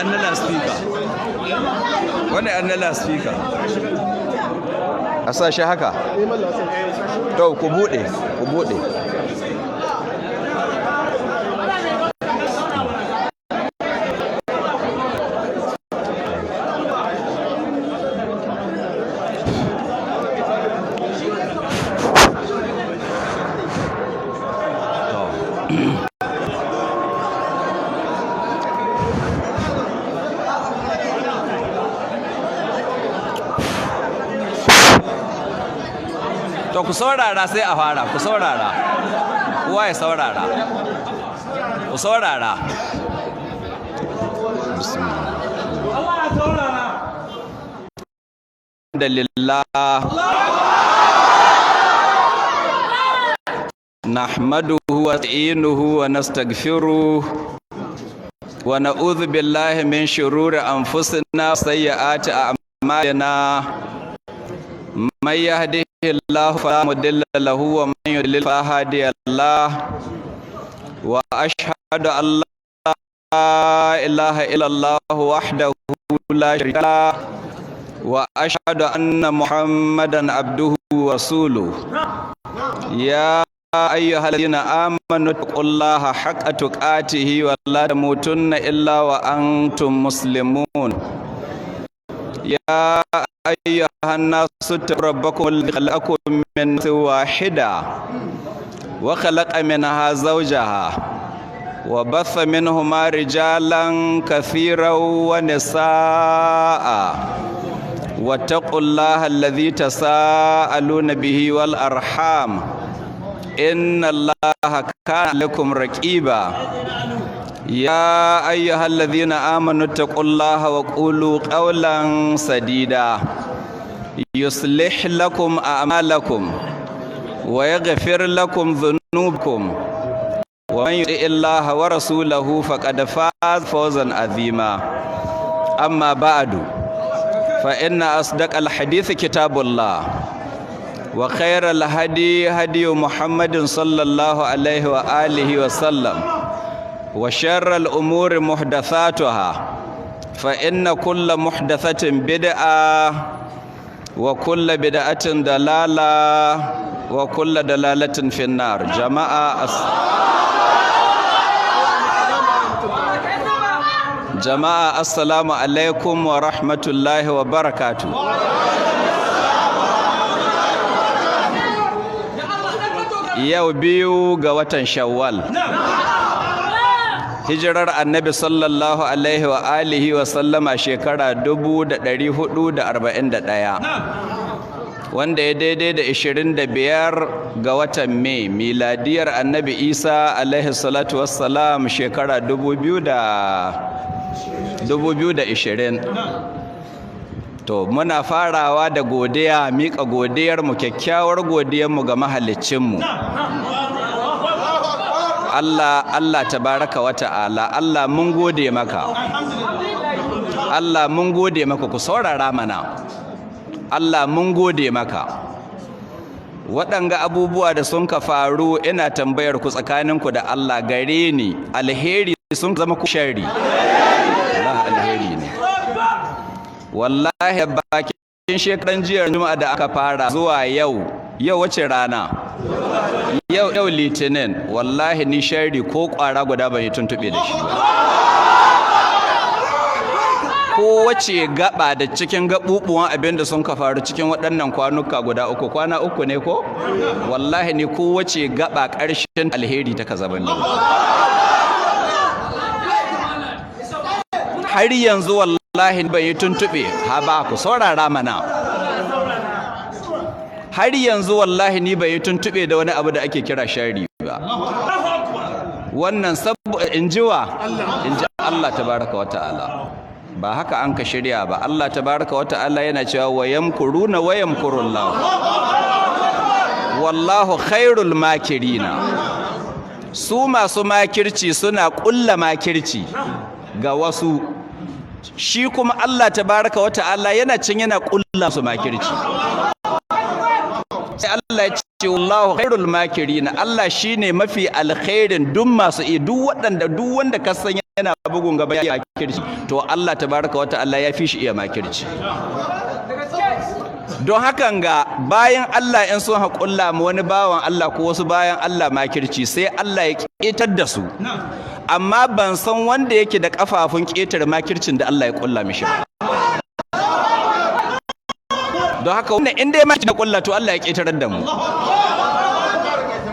an na speaker wani an na speaker a sa shi haka to ku bude to ku saurara sai a fara ku saurara kowa ya saurara ku saurara alhamdulillah nahmaduhu wa nasta'inuhu wa nastaghfiruh wa na'udhu billahi min shururi anfusina wa sayyiati a'malina man yahdihillahu fala mudilla lahu wa man yudlil fala hadiya lahu wa ashhadu an la ilaha illallah wahdahu la sharika lahu wa ashhadu anna muhammadan abduhu wa rasuluhu ya ayyuhallazina amanu taqullaha haqqa tuqatihi wa la tamutunna illa wa antum muslimun ya ayyuhan nasu rabbakum alladhi khalaqakum min nafsin wahida wa khalaqa minha zawjaha wa batha minhuma rijalan kathiran wa nisaa wattaqullaha alladhi tasaaluna bihi wal arham innallaha kana lakum raqiba ya ayyuhallazina amanu taqullaha wa qulu qawlan sadida yuslih lakum a'malakum wa yaghfir lakum dhunubakum wa man yuti'illaha wa rasulahu faqad faza fawzan azima amma ba'du fa inna asdaqal hadithi kitabullah wa khairal hadi muhammadin sallallahu alaihi wa alihi wa sallam wa sharral umuri muhdathatuha fa inna kulla muhdathatin bid'a wa kulla bid'atin dalala wa kulla dalalatin finnar jama'a assalamu alaikum wa rahmatullahi wa barakatuh yau 2 ga watan shawwal hijirar annabi sallallahu alaihi wa alihi wa sallama shekara 1441 wanda ya daidai da 25 ga watan mai miladiyar annabi isa alaihi salatu wassalam shekara 2020 to muna farawa da godiya miƙa godiyarmu kyakkyawar godiyarmu ga mahaliccinmu Allah tabaraka wa ta'ala Allah mun gode maka Allah mun gode maka ku saurara mana Allah mun gode maka waɗanga abubuwa da sun ka faru ina tambayar ku tsakaninku da Allah gare ni alheri sun zama ku sharri Allah alheri ne wallahi bakin shekaran jiyar juma'a da aka fara zuwa yau wace rana yau litinin wallahi ni sharri ko kwara guda ban yi tuntube da shi ba ko wace gaba da cikin gabubuwan abinda sun ka faru cikin waɗannan kwanuka guda uku kwana uku ne ko wallahi ni ko wace gaba ƙarshen alheri ta kazaban ne har yanzu wallahi ban yi tuntube ha ba ku saurara mana har yanzu wallahi ni bai tuntube da wani abu da ake kira shari ba wannan inji Allah tabaraka wa ta'ala ba haka an ka shirya ba Allah tabaraka wa ta'ala yana cewa wayamkuruna wayamkurullahu wallahu khairul makirina su masu makirci suna kulla makirci ga wasu shi kuma Allah tabaraka wa ta'ala yana cin yana kulla su makirci sai Allah ya ce wallahu khairul makirin Allah shine mafi alkhairin duk masu duk wanda ka san yana bugun gaba ya makirci to Allah tabaraka wata Allah ya fi shi iya makirci. Don hakan ga bayan Allah in sun haƙulla mu wani bawan Allah ko wasu bayan Allah makirci sai Allah ya ƙetar da su, amma ban san wanda yake da ƙafafun ƙetar makircin da Allah ya ƙulla mishi ba. Don haka wannan in dai makirci na ƙulla to Allah ya ƙetarar da mu.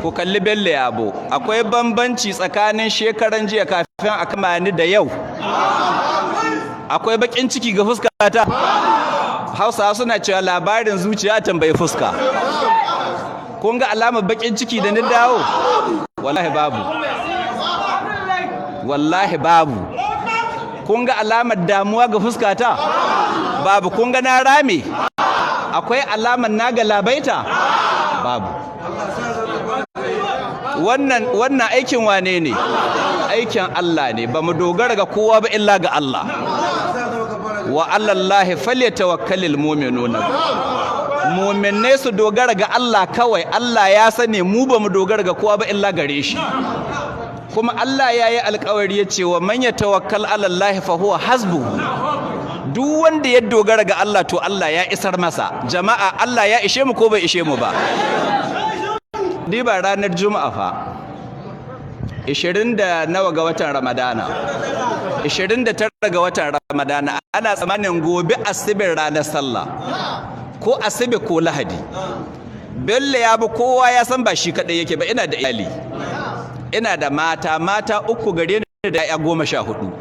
Ku kalli Bello Yabo, akwai bambanci tsakanin shekaran jiya kafin a kama ni da yau. Akwai bakin ciki ga fuskata. Hausawa suna cewa labarin zuciya tambayi fuska. Kun ga alamar bakin ciki da ni dawo? Wallahi babu. Wallahi babu. Kun ga alamar damuwa ga fuskata? Babu. Kun ga na rame? Akwai alamar na galabaita? Babu. Wannan aikin wane ne? Aikin Allah ne, ba mu dogara ga kowa ba illa ga Allah. Wa alallahi falyatawakkalul mu'minuna. Mu'minai su dogara ga Allah kawai. Allah ya sani mu ba mu dogara ga kowa ba illa gare shi. Kuma Allah ya yi alƙawari ya ce wa man yatawakkal alallahi fa huwa hasbuhu. Duk wanda ya dogara ga Allah to Allah ya isar masa. Jama'a, Allah ya ishe mu ko bai ishe mu ba? Diba ranar Juma'a fa 20 da nawa ga watan Ramadana, 29 ga watan Ramadana, ana tsamanin gobe asibin ranar sallah ko asibi ko lahadi. Bello ya bi kowa ya san ba shi kadai yake ba, ina da iyali, ina da mata uku gare ni da ya 14.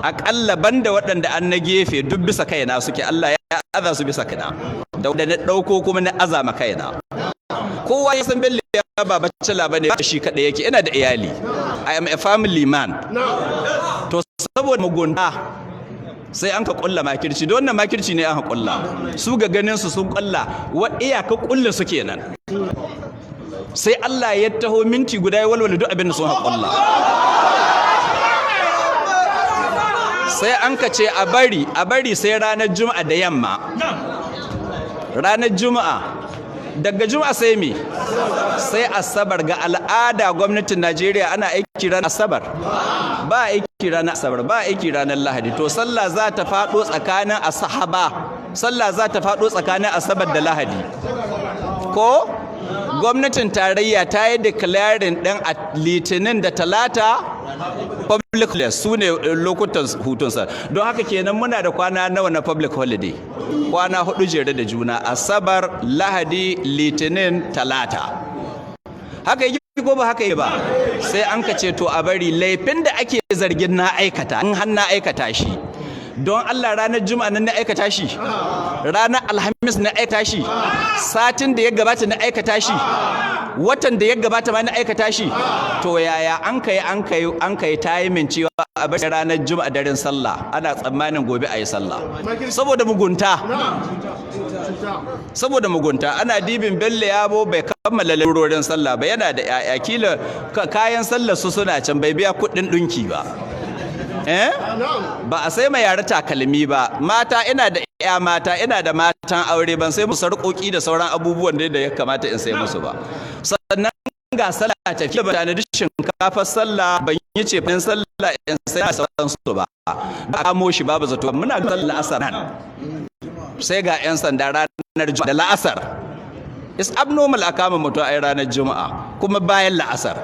Aƙalla banda waɗanda an na gefe duk bisa kaina suke, Allah ya aza su bisa kaina, da na ɗauko kuma na azama kaina. Kowa ya san Bello ya ba bacela bane, ba shi kadai yake, ina da iyali. I am a family man. To saboda mugunta sai an ka kulla makirci, don wannan makirci ne an ka kulla. Su ga ganin su sun kulla, wa iyaka kulla su kenan. Sai Allah ya taho minti guda ya walwala duk abin da sun ka kulla. Sai an ka ce a bari sai ranar Juma'a da yamma. Ranar Juma'a daga Juma'a sai me? Sai Asabar. Ga al'ada gwamnatin Najeriya ana aiki ranar Asabar, ba aiki ranar Asabar, ba aiki ranar Lahadi. To sallah za ta faɗo tsakanin Asabar da Lahadi. Ko gwamnatin tarayya ta yi declaring ɗin a Litinin da Talata public holiday, su ne lokutan hutunsa. Don haka kenan muna da kwana nawa na public holiday? Kwana 4 jere da juna: Asabar, Lahadi, Litinin, Talata. Haka yake ko ba haka yi ba? Sai an ka ce to a bari laifin da ake zargin na aikata, in har na aikata shi, don Allah ranar Juma'a nan na aikata shi, ranar Alhamis na aikata shi, satin da ya gabata na aikata shi, watan da ya gabata ma na aikata shi. To yaya an kai timing cewa a bar ranar Juma'a daren sallah, ana tsammanin gobe a yi sallah? Saboda mugunta ana dibin Bello Yabo bai kammala lalurorin sallah ba, yana da yaya, kila kayan sallar su suna can, bai biya kuɗin ɗinki ba. Ba a sai ma yara takalmi ba. Mata, ina da mata, ina da matan aure, ban sai musu sarƙoƙi da sauran abubuwan da ya kamata in sai musu ba. Sannan ga sallah tafiya, ba da shinkafar sallah, ban yi ce fin sallah in sai sauran su ba. Ba kamo shi babu zato. Muna ga sallah asar nan, sai ga 'yan sanda ranar Juma'a da la'asar. It's abnormal a kama mutum a ranar Juma'a kuma bayan la'asar.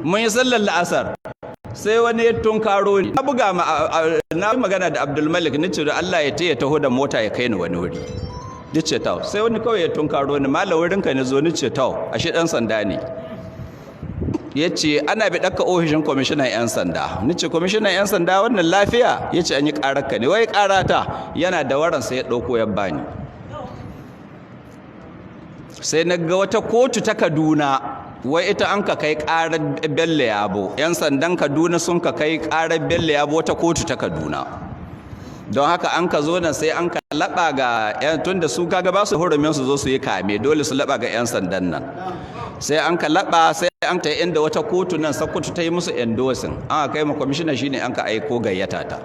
Mun yi sallar la'asar, sai wani ya tunkaro ni. Na magana da Abdulmalik, nace da Allah ya taho da mota ya kai ni wani wuri. Nace tawo. Sai wani kawai ya tunkaro ni, malam wurin ka ne zo, nace tawo, ashe dan sanda ne. Yace ana bi dakka ofishin commissioner 'yan sanda. Nace commissioner 'yan sanda wannan lafiya? Yace an yi karar ka ne. Wai karata? Yana da waran sai ya dauko ya bani. Sai na ga wata kotu ta Kaduna, wai ita an ka kai karar Bello Yabo, 'yan sandan Kaduna sun ka kai karar Bello Yabo wata kotu ta Kaduna. Don haka an ka zo nan sai an ka laba ga 'yan, tunda su kaga ba su hurumin su zo su yi kame, dole su laba ga 'yan sandan nan. Sai an ka laba, sai an ta inda wata kotu nan Sokoto ta yi musu endorsing, an ka kai ma commissioner, shine an ka aiko gayyata ta.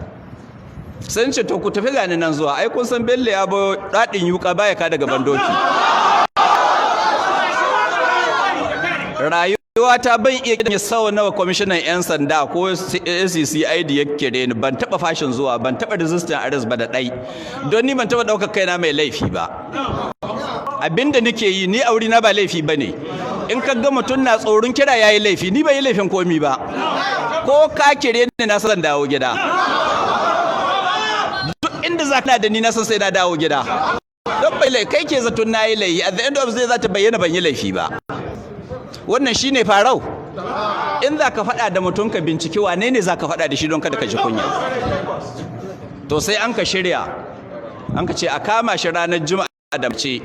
Sun ce to ku tafi gani nan zuwa, ai kun san Bello Yabo dadin yuka baya ka daga bandoki. rayuwa ta ban iya kidan sau nawa kwamishinan yan sanda ko SCCID ya kire ni ban taba fashin zuwa ban taba resistant arrest ba da dai don ni ban taba daukar kaina mai laifi ba abinda nake yi ni aure na ba laifi bane in ka ga mutun na tsoron kira yayi laifi ni bai yi laifin komi ba ko ka kire ni na san dawo gida duk inda zaka da ni na san sai na dawo gida don bai lai kai ke zaton nayi laifi at the end of the day za ta bayyana ban yi laifi ba wannan shine farau in zaka faɗa da mutum ka binciki wane ne zaka faɗa da shi don kada ka ji kunya to sai an ka shirya an ka ce a kama shi ranar juma'a da mace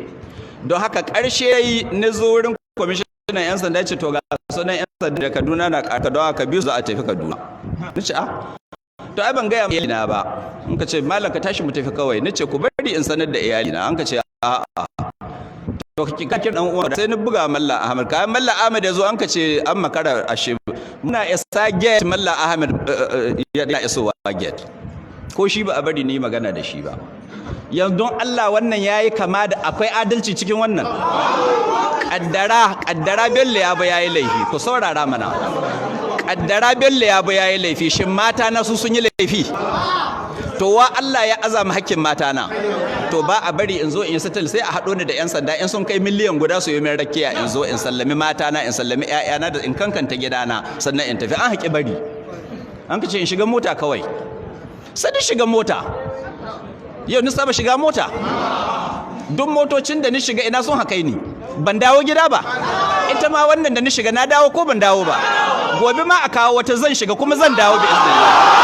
don haka ƙarshe yayi na zo wurin kwamishinan yan sanda ya ce to ga sunan yan sanda da Kaduna na ƙarƙa don haka biyu za a tafi Kaduna nace to ai ban gaya iyalina ba in ka ce malam ka tashi mu tafi kawai nace ku bari in sanar da iyalina an ka ce a'a to kike dan uwa sai ni buga Mallam Ahmad kai Mallam Ahmad yazo an ka ce an makara ashe muna isa gate Mallam Ahmad ya iso gate ko shi ba a bari ni magana da shi ba yanzu don Allah wannan yayi kama da akwai adalci cikin wannan kaddara Bello ya ba yayi laifi ku saurara mana kaddara Bello ya ba yayi laifi shin mata na su sun yi laifi to wa Allah ya azama hakkin mata na to ba a bari in zo in settle sai a hado ni da yan sanda in sun kai miliyan guda su yi min rakiya in zo in sallami mata na in sallami ƴaƴana da in kankanta gidana sannan in tafi an haƙi bari an kace in shiga mota kawai sai ni shiga mota yau ni saba shiga mota duk motocin da ni shiga ina sun haƙai ni ban dawo gida ba ita ma wannan da ni shiga na dawo ko ban dawo ba gobe ma a kawo wata zan shiga kuma zan dawo bi iznillah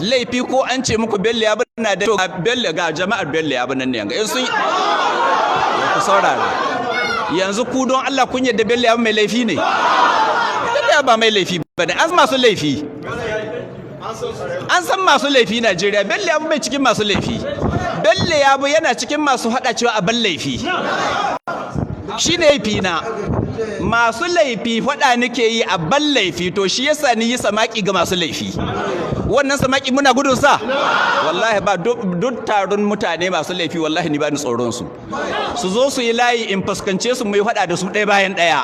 laifi ko an ce muku Bello ya bana da Bello ga jama'ar Bello ya bana ne in sun ku saurara yanzu ku don Allah kun yadda Bello ya mai laifi ne Bello ya ba mai laifi bane an masu laifi an san masu laifi Najeriya Bello ya bai cikin masu laifi Bello ya yana cikin masu hada cewa a ban laifi shine laifi na masu laifi fada nake yi a ban laifi to shi yasa ni yi samaki ga masu laifi wannan samaki muna gudun sa wallahi ba duk taron mutane masu laifi wallahi ni ba ni tsoron su su zo su yi layi in fuskance su mu yi fada da su ɗaya bayan ɗaya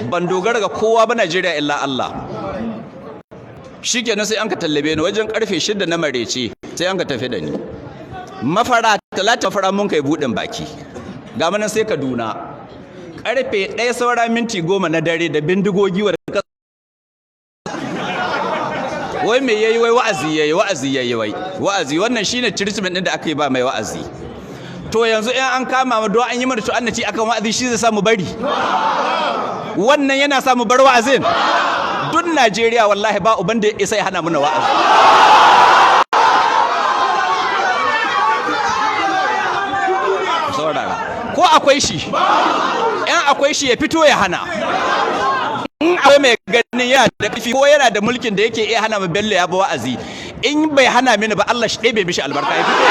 ban dogara ga kowa ba Najeriya illa Allah shikenan sai an ka tallabe ni wajen karfe 6 na marece sai an ka tafi da ni mafara talata fara mun kai budin baki ga manan sai Kaduna karfe 1 saura minti 10 na dare da bindigogi wa wai me yayi wai wa'azi yayi wa'azi wannan shine treatment din da aka yi ba mai wa'azi to yanzu in an kama mu don an yi mana to annaci akan wa'azi shi zai samu bari wannan yana samu bar wa'azin duk Najeriya wallahi ba uban da ya isa ya hana mu na wa'azi ko akwai shi in akwai shi ya fito ya hana in akwai mai ganin yana da ƙarfi ko yana da mulkin da yake iya hana mu Bello ya ba wa'azi in bai hana mini ba Allah shi ɗebe mishi albarka ya fito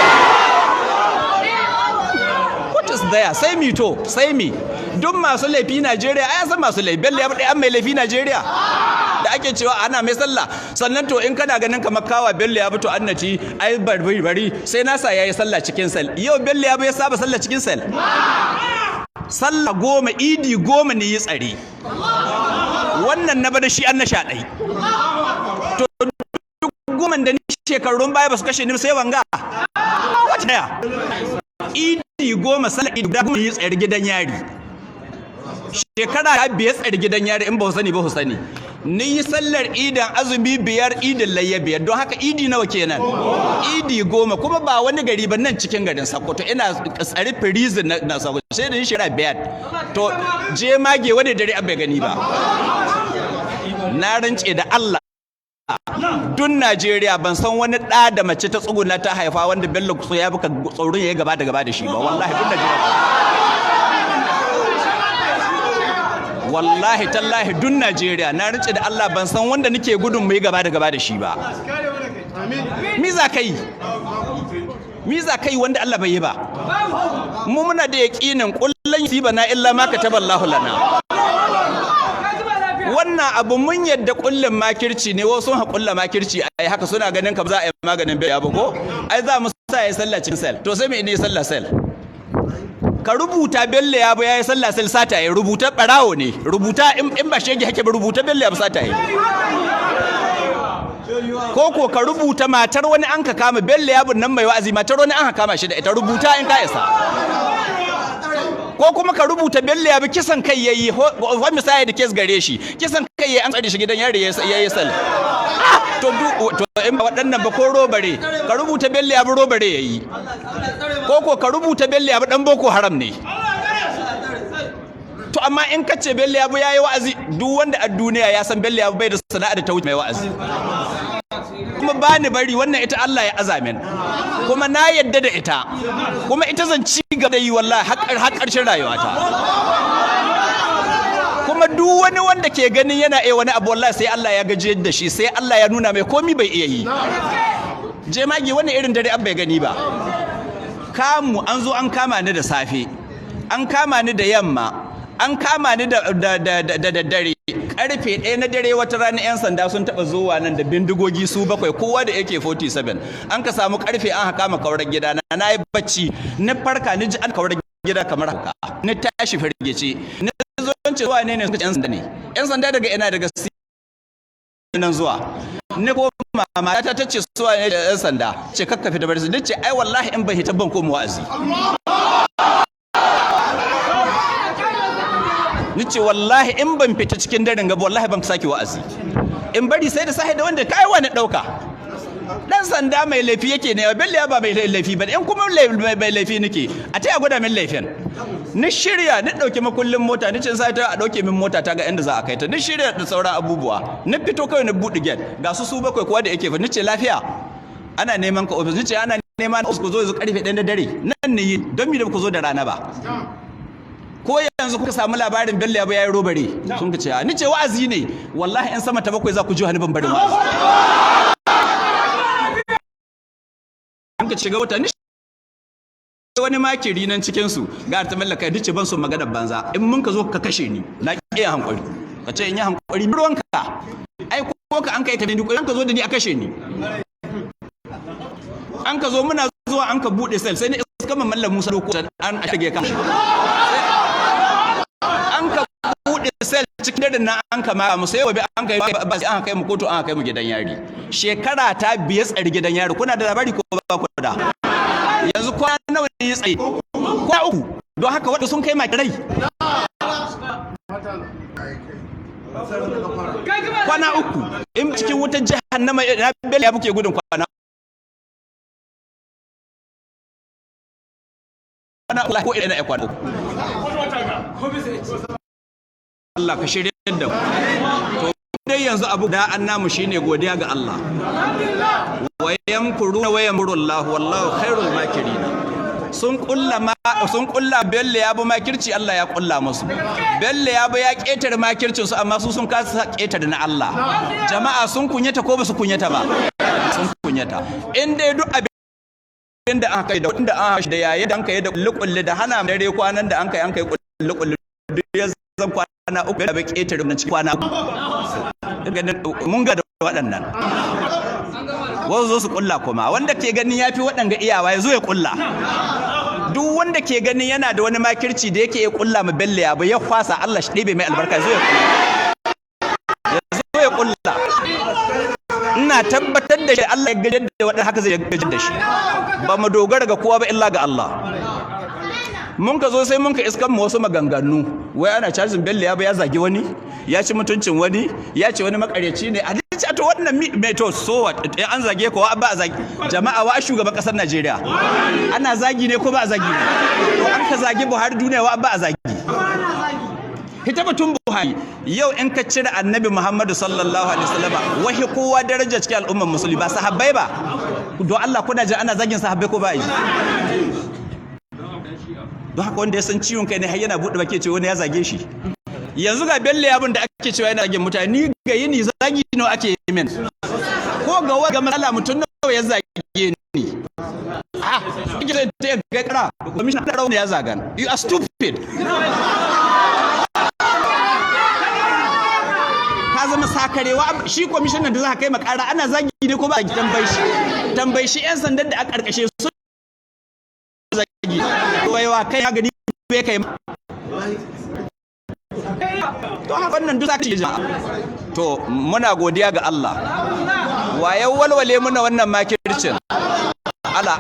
what is there sai mi to sai mi duk masu laifi Najeriya ai san masu laifi Bello ya ɗaya an mai laifi Najeriya da ake cewa ana mai sallah sannan to in kana ganin kamar kawa Bello ya fito annati ai bari sai nasa yayi sallah cikin sal yau Bello ya ya saba sallah cikin sal sallah 10 idi 10 ne yi tsare wannan na bada shi an nasha dai to duk 10 da ni shekarun baya basu kashe ni sai wanga wata ya idi 10 sallah idi 10 yi tsare gidan yari shekara 5 tsare gidan yari in ba sani ba ku sani ni yi sallar idan azumi 5 idin layya 5 don haka idi nawa kenan idi 10 kuma ba wani gari ba nan cikin garin Sokoto ina tsari prison na Sokoto sai da ni shekara 5 to je mage wani dare an bai gani ba na rance da Allah dun Najeriya ban san wani ɗa da mace ta tsuguna ta haifa wanda Bello so ya buka tsoron ya gaba da shi ba wallahi dun Najeriya wallahi tallahi dun Najeriya na rance da Allah ban san wanda nake gudun mu yi gaba da shi ba mi za kai wanda Allah bai yi ba mu muna da yaqinin kullan yusibana illa ma kataballahu lana wannan abu mun yadda kullum makirci ne wasu sun haƙulla makirci ai haka suna ganin ka za a yi maganin bai abu ko ai za mu sa ya sallah cikin sel to sai me ne sallah sel ka rubuta Bello Yabo yayi sallah sel sata yayi rubuta barawo ne rubuta in ba shege hake ba rubuta Bello Yabo sata yayi ko ka rubuta matar wani an ka kama Bello Yabo nan mai wa'azi matar wani an ka kama shi da ita rubuta in ka isa ko kuma ka rubuta Bello Yabo kisan kai yayi wa misali da kes gare shi kisan kai yayi an tsare shi gidan yari yayi sal to in ba waɗannan ba ko robare ka rubuta Bello Yabo robare yayi ko ka rubuta Bello Yabo dan boko haram ne to amma in kace Bello Yabo yayi wa'azi duk wanda a duniya ya san Bello Yabo bai da sana'a da ta wuce mai wa'azi kuma bani bari wannan ita Allah ya azamin kuma na yadda da ita kuma ita zan ci gaba da yi wallahi har ƙarshen rayuwata kuma duk wani wanda ke ganin yana wani abu wallahi sai Allah ya gaje da shi sai Allah ya nuna mai komi bai iya yi jemagi wannan irin dare an bai gani ba kamu an zo an kama ni da safe an kama ni da yamma an kama ni da daddare karfe 1 na dare wata rana yan sanda sun taba zuwa nan da bindigogi su bakwai kowa da AK47 an ka samu karfe an haka ma kaurar gida na yi bacci ni farka ni ji an kaurar gida kamar haka ni tashi firgice ni zo ce zuwa ne yan sanda ne yan sanda daga ina daga nan zuwa ni ko mama ta tace suwa ne da yan sanda ce kakka fita bari ni ce ai wallahi in ban hita ban ko mu wa'azi ni ce wallahi in ban fita cikin daren gaba wallahi ban sake wa'azi in bari sai da sahi da wanda kai wani dauka dan sanda mai laifi yake ne Bello ba mai laifi ba in kuma mai laifi nake a taya gwada min laifin ni shirya ni dauke makullin mota ni ce sai ta a dauke min mota ta ga inda za a kai ta ni shirya da sauran abubuwa ni fito kai ni buɗe gate ga su bakwai kowa da yake fa ni ce lafiya ana neman ka office ni ce ana neman office ku zo karfe 1 na dare nan ne don mi da ku zo da rana ba ko yanzu kuka samu labarin Bello Yabo yayi robare sun ka ce ni ce wa'azi ne wallahi in sama ta bakwai za ku ji hani ban barin wa'azi an ka shiga wata ni wani makiri nan cikin su ga ta mallaka ni ce ban so magana banza in mun ka zo ka kashe ni na kiyaye hankuri ka ce in yi hankuri ruwanka ai ko ka an kai ta ni ko an ka zo da ni a kashe ni an ka zo muna zuwa an ka bude sel sai ni iska mallam Musa ko an shige ka buɗe sel cikin dare na an kama mu sai wabi an kai mu kotu an kai mu gidan yari shekara ta biye tsari gidan yari kuna da labari ko ba ku da yanzu kwana nawa ne tsaye kwana 3 don haka wanda sun kai ma rai kwana 3 in cikin wutar jahannama na Bello Yabo ke gudun kwana Allah ko ina ya kwana Allah ka shirye da mu to dai yanzu abu da annamu shine godiya ga Allah wa yamkuruna wa yamkurullahu wallahu khairul makirin sun kulla Bello Yabo makirci Allah ya kulla musu Bello Yabo ya ketare makircin su amma su sun kasa ketare na Allah jama'a sun kunyata ko ba su kunyata ba sun kunyata in dai duk abin da aka kai da wanda an hashi da yayi da an kai da kullu da hana dare kwanan da an kai kullu duk ya zan kwana 3 da ketare na cikin kwana mun ga da waɗannan wasu zo su kulla kuma wanda ke ganin yafi waɗanga iyawa ya zo ya kulla duk wanda ke ganin yana da wani makirci da yake ya kulla ma Bello Yabo ya kwasa Allah shi ɗebe mai albarka zo ya kulla ina tabbatar da shi Allah ya gajar da waɗanda haka zai gajar da shi ba mu dogara ga kowa ba illa ga Allah mun ka zo sai mun ka iskan mu wasu maganganu wai ana cajin Bello Yabo ya zagi wani ya ci mutuncin wani ya ce wani makaryaci ne a dace to wannan mai to so what an zage ko ba a zagi jama'a wa shugaban kasar Najeriya ana zagi ne ko ba a zagi ne to an ka zagi Buhari duniya wa ba a zagi hita batun Buhari yau in ka cire Annabi Muhammadu sallallahu alaihi wasallam wahi kowa daraja cikin al'ummar musulmi ba sahabbai ba don Allah kuna ji ana zagin sahabbai ko ba yi don haka wanda ya san ciwon kai ne har yana buɗe baki ce wani ya zage shi yanzu ga Bello Yabon da ake cewa yana zagin mutane ni ga yini zagi nawa ake yi min ko ga wani ga matsala mutum nawa ya zage ni kike sai ta ga kara commission da rauni ya zagan you are stupid zama sakarewa shi kwamishinan da za ka kai makara ana zagi ne ko ba tambayi shi yan sandan da aka karkashe su zagi waiwa kai ya gani bai kai to wannan duk zaka ji to muna godiya ga Allah wayan walwale muna wannan makircin Allah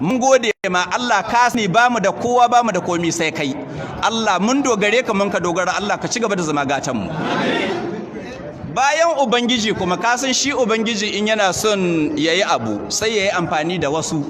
mun gode ma Allah ka sani bamu da kowa bamu da komai sai kai Allah mun dogare ka mun ka dogara Allah ka ci gaba da zama gatan mu bayan ubangiji kuma ka san shi ubangiji in yana son yayi abu sai yayi amfani da wasu